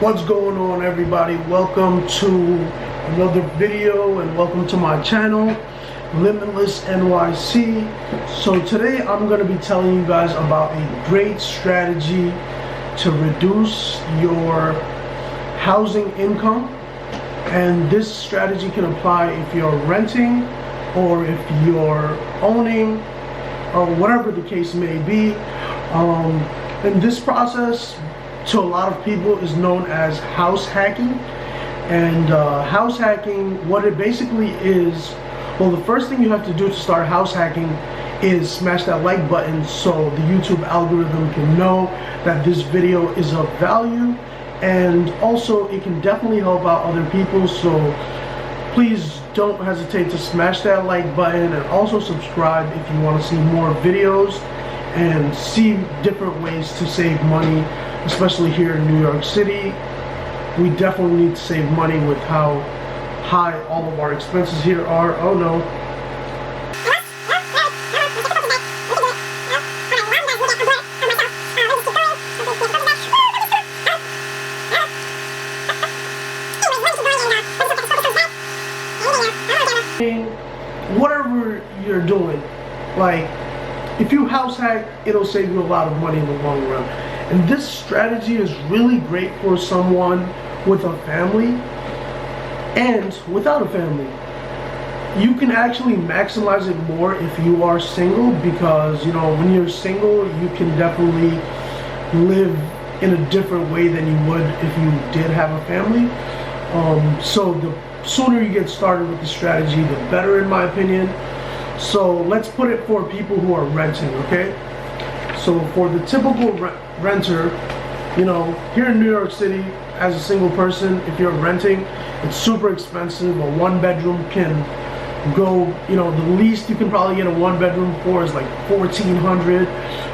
What's going on, everybody? Welcome to another video and welcome to my channel, Limitless NYC. So today I'm going to be telling you guys about a great strategy to reduce your housing income, and this strategy can apply if you're renting or if you're owning or whatever the case may be. And this process to a lot of people is known as house hacking. And house hacking, what it basically is, well, the first thing you have to do to start house hacking is smash that like button so the YouTube algorithm can know that this video is of value, and also it can definitely help out other people. So please don't hesitate to smash that like button and also subscribe if you want to see more videos and see different ways to save money, especially here in New York City. We definitely need to save money with how high all of our expenses here are. Oh no. Whatever you're doing, like if you house hack, it'll save you a lot of money in the long run. And this strategy is really great for someone with a family and without a family. You can actually maximize it more if you are single, because you know, when you're single you can definitely live in a different way than you would if you did have a family. So the sooner you get started with the strategy, the better, in my opinion. So let's put it for people who are renting, okay? So for the typical renter, you know, here in New York City, as a single person, if you're renting, it's super expensive. A one bedroom can go, you know, the least you can probably get a one bedroom for is like $1,400,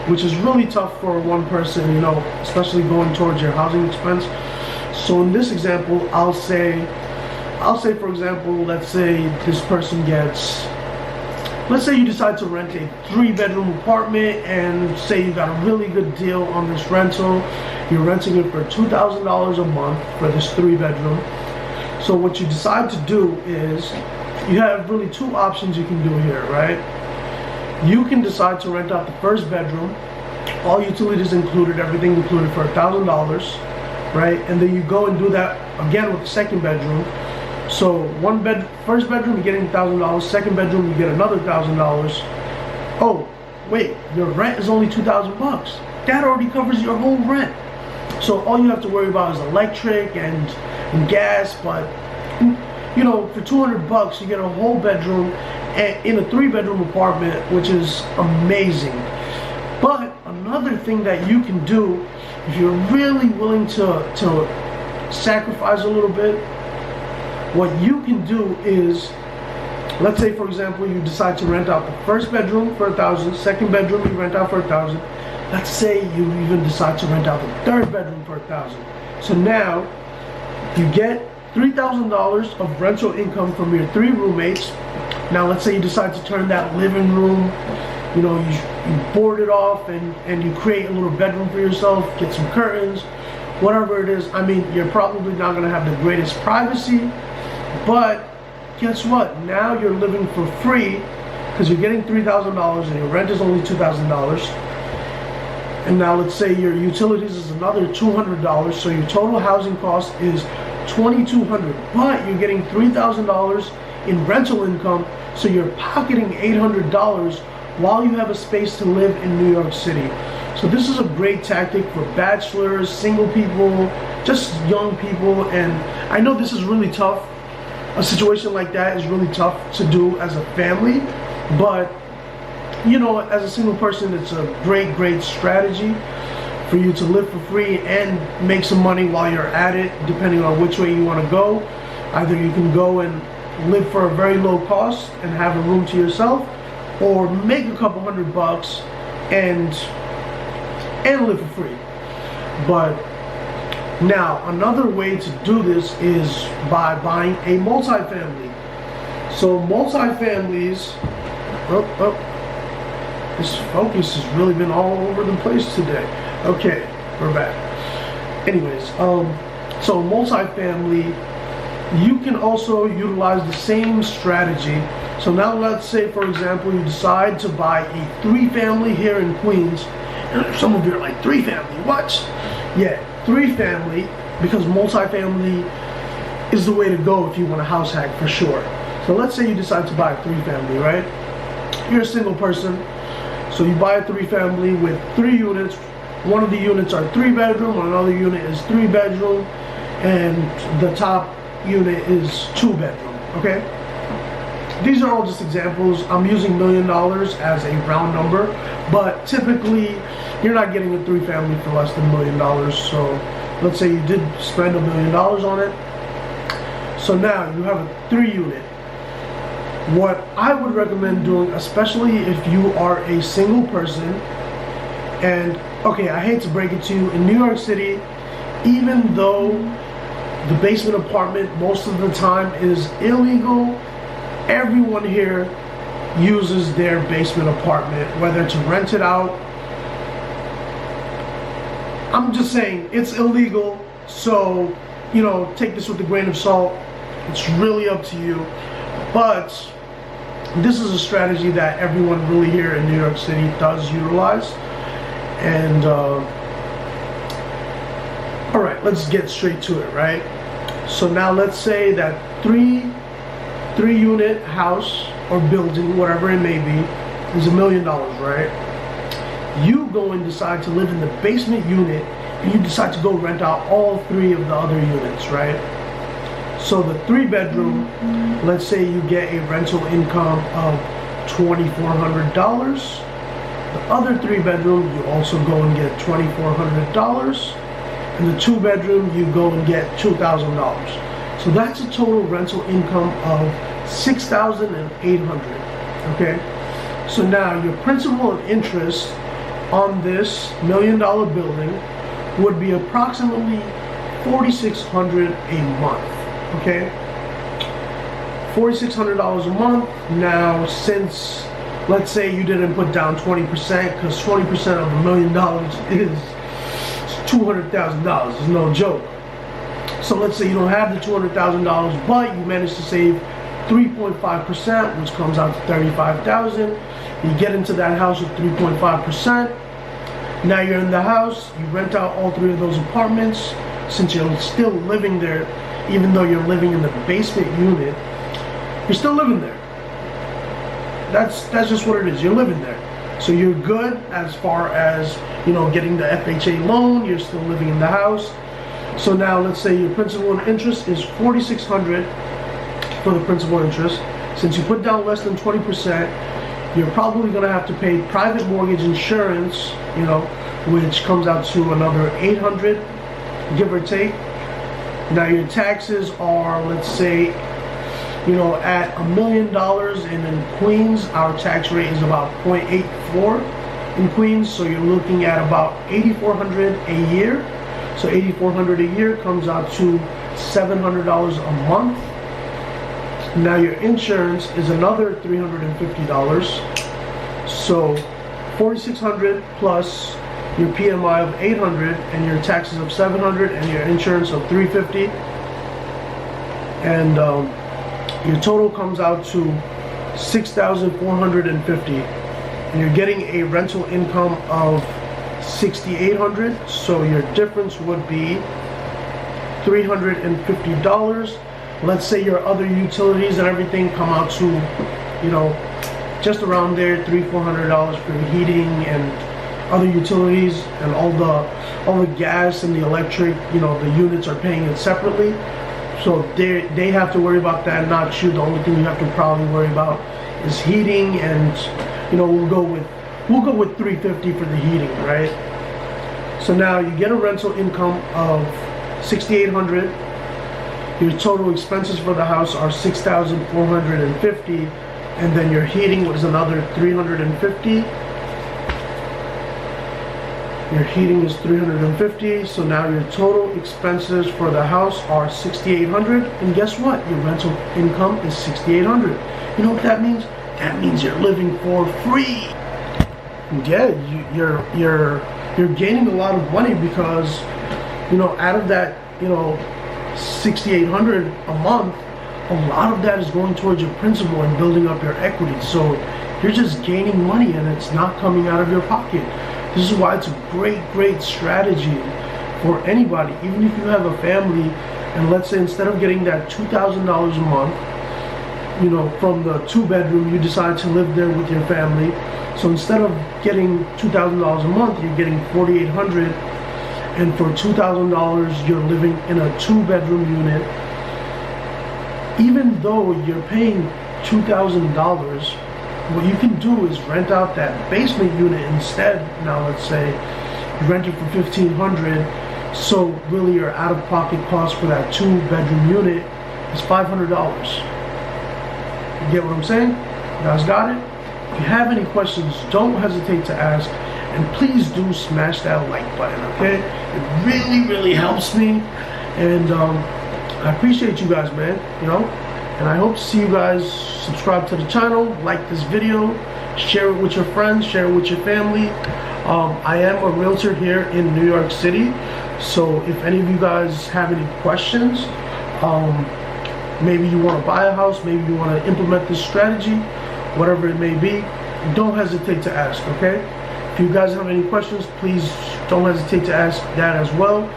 which is really tough for one person, you know, especially going towards your housing expense. So in this example, I'll say for example, let's say this person gets, let's say you decide to rent a 3-bedroom apartment, and say you got a really good deal on this rental. You're renting it for $2,000 a month for this 3-bedroom. So what you decide to do is, you have really two options you can do here, right? You can decide to rent out the first bedroom, all utilities included, everything included, for $1,000, right? And then you go and do that again with the second bedroom. So first bedroom you're getting $1,000, second bedroom you get another $1,000. Oh, wait, your rent is only $2,000 bucks. That already covers your whole rent. So all you have to worry about is electric and gas. But you know, for 200 bucks you get a whole bedroom in a 3-bedroom apartment, which is amazing. But another thing that you can do, if you're really willing to sacrifice a little bit, what you can do is, let's say for example you decide to rent out the first bedroom for $1,000, second bedroom you rent out for $1,000. Let's say you even decide to rent out the third bedroom for $1,000. So now you get $3,000 of rental income from your 3 roommates. Now let's say you decide to turn that living room, you know, you board it off and you create a little bedroom for yourself, get some curtains, whatever it is. I mean, you're probably not going to have the greatest privacy, but guess what? Now you're living for free because you're getting $3,000 and your rent is only $2,000. And now let's say your utilities is another $200, so your total housing cost is $2,200. But you're getting $3,000 in rental income, so you're pocketing $800 while you have a space to live in New York City. So this is a great tactic for bachelors, single people, just young people. And I know this is really tough. A situation like that is really tough to do as a family, but you know, as a single person, it's a great strategy for you to live for free and make some money while you're at it, depending on which way you want to go. Either you can go and live for a very low cost and have a room to yourself, or make a couple $100 bucks and live for free. But now another way to do this is by buying a multifamily. So multifamilies, this focus has really been all over the place today. Okay, we're back. Anyways, So multifamily, you can also utilize the same strategy. So now let's say, for example, you decide to buy a 3-family here in Queens. And some of you are like, 3-family, what? Yeah, 3-family, because multifamily is the way to go if you want a house hack for sure. So let's say you decide to buy a 3-family, right? You're a single person, so you buy a 3-family with 3 units. One of the units are 3-bedroom, another unit is 3-bedroom, and the top unit is 2-bedroom, okay? These are all just examples. I'm using $1 million as a round number, but typically you're not getting a 3-family for less than $1 million. So let's say you did spend $1 million on it. So now you have a 3-unit. What I would recommend doing, especially if you are a single person, and okay, I hate to break it to you, in New York City, even though the basement apartment most of the time is illegal, everyone here uses their basement apartment, whether to rent it out. I'm just saying, it's illegal, so, you know, take this with a grain of salt. It's really up to you. But this is a strategy that everyone really here in New York City does utilize. And, all right, let's get straight to it, right? So now let's say that three-unit house or building, whatever it may be, is $1 million, right? You go and decide to live in the basement unit, and you decide to go rent out all 3 of the other units, right? So the 3-bedroom, let's say you get a rental income of $2,400. The other 3-bedroom, you also go and get $2,400. And the 2-bedroom, you go and get $2,000. So that's a total rental income of $6,800. Okay. So now your principal and interest on this $1 million building would be approximately $4,600 a month. Okay, $4,600 a month. Now, since let's say you didn't put down 20%, because 20% of $1 million is $200,000. It's no joke. So let's say you don't have the $200,000, but you managed to save 3.5%, which comes out to $35,000. You get into that house with 3.5%. Now you're in the house. You rent out all 3 of those apartments. Since you're still living there, even though you're living in the basement unit, you're still living there. That's just what it is. You're living there. So you're good as far as, you know, getting the FHA loan. You're still living in the house. So now let's say your principal and interest is $4,600 for the principal interest. Since you put down less than 20%, you're probably going to have to pay private mortgage insurance, you know, which comes out to another $800, give or take. Now your taxes are, let's say, you know, at $1 million, and in Queens, our tax rate is about 0.84 in Queens, so you're looking at about $8,400 a year. So $8,400 a year comes out to $700 a month. Now your insurance is another $350. So $4,600 plus your PMI of $800 and your taxes of $700 and your insurance of $350, and your total comes out to $6,450, and you're getting a rental income of $6,800. So your difference would be $350. Let's say your other utilities and everything come out to, you know, just around there, $300-400 for your heating and other utilities, and all the gas and the electric, you know, the units are paying it separately. So they have to worry about that, not you. The only thing you have to probably worry about is heating, and you know, we'll go with $350 for the heating, right? So now you get a rental income of $6,800. Your total expenses for the house are $6,450, and then your heating was another $350. Your heating is $350, so now your total expenses for the house are $6,800, and guess what? Your rental income is $6,800. You know what that means? That means you're living for free. Yeah, you're gaining a lot of money, because, you know, out of that you know, $6,800 a month, a lot of that is going towards your principal and building up your equity. So you're just gaining money and it's not coming out of your pocket. This is why it's a great strategy for anybody. Even if you have a family, and let's say instead of getting that $2,000 a month, you know, from the 2-bedroom, you decide to live there with your family. So instead of getting $2,000 a month, you're getting $4,800, and for $2,000 you're living in a 2-bedroom unit. Even though you're paying $2,000, what you can do is rent out that basement unit instead. Now let's say you rent it for $1,500, so really your out-of-pocket cost for that 2-bedroom unit is $500. You get what I'm saying? You guys got it? If you have any questions, don't hesitate to ask, and please do smash that like button, okay? It really helps me, and I appreciate you guys, man, you know? And I hope to see you guys subscribe to the channel, like this video, share it with your friends, share it with your family. I am a realtor here in New York City, so if any of you guys have any questions, maybe you want to buy a house, maybe you want to implement this strategy, whatever it may be, don't hesitate to ask, okay? If you guys have any questions, please don't hesitate to ask that as well.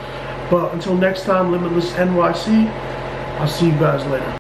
But until next time, Limitless NYC, I'll see you guys later.